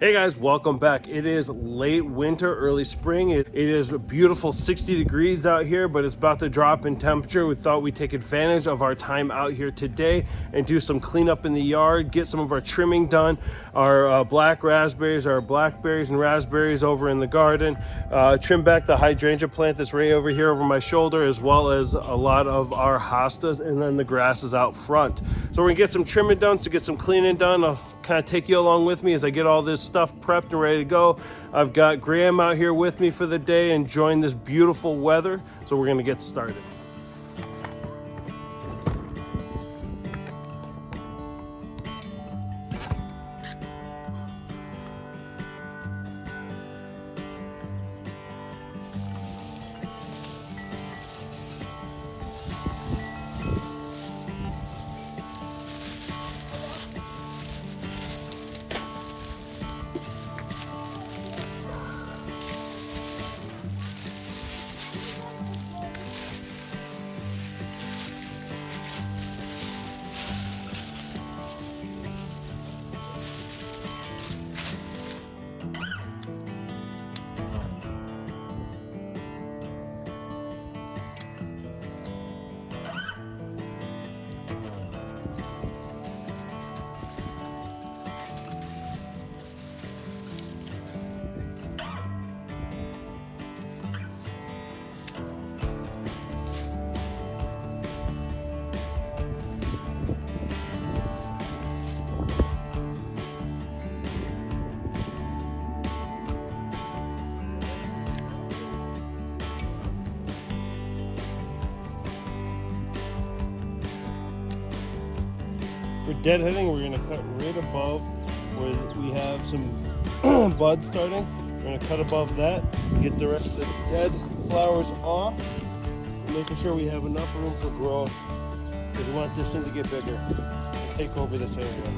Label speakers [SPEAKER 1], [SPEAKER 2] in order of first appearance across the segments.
[SPEAKER 1] Hey guys, welcome back. It is late winter, early spring. It is a beautiful 60 degrees out here, but it's about to drop in temperature. We thought we'd take advantage of our time out here today and do some cleanup in the yard, get some of our trimming done, our black raspberries, our blackberries and raspberries over in the garden, trim back the hydrangea plant that's right over here over my shoulder, as well as a lot of our hostas, and then the grasses out front. So we're gonna get some trimming done, so get some cleaning done. I'll kind of take you along with me as I get all this stuff prepped and ready to go. I've got Graham out here with me for the day, enjoying this beautiful weather. So we're gonna get started. For deadheading, we're gonna cut right above where we have some buds starting. We're gonna cut above that, get the rest of the dead flowers off, making sure we have enough room for growth, because we want this thing to get bigger and take over this area.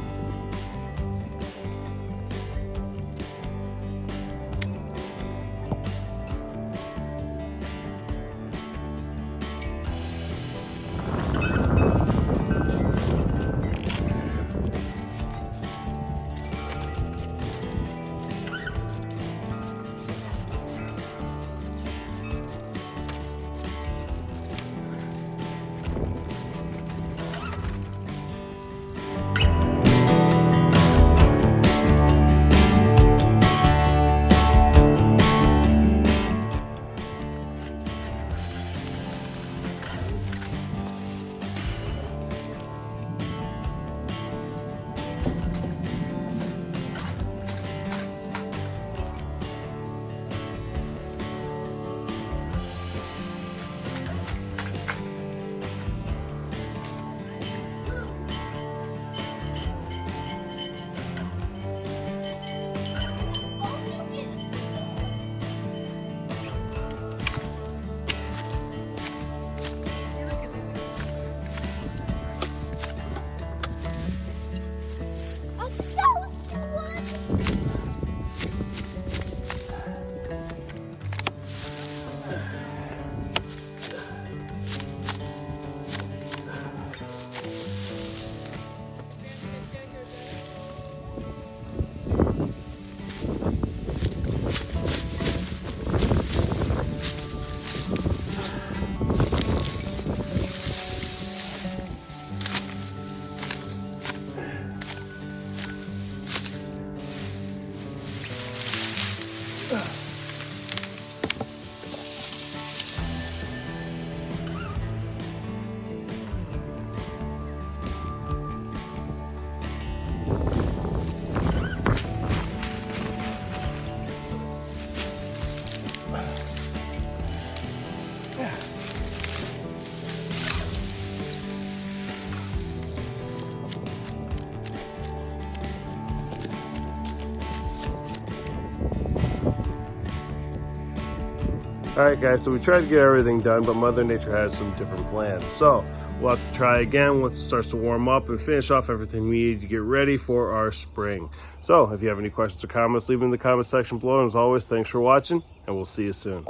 [SPEAKER 1] Alright guys, so we tried to get everything done, but Mother Nature has some different plans. So we'll have to try again once it starts to warm up and finish off everything we need to get ready for our spring. So if you have any questions or comments, leave them in the comment section below. And as always, thanks for watching, and we'll see you soon.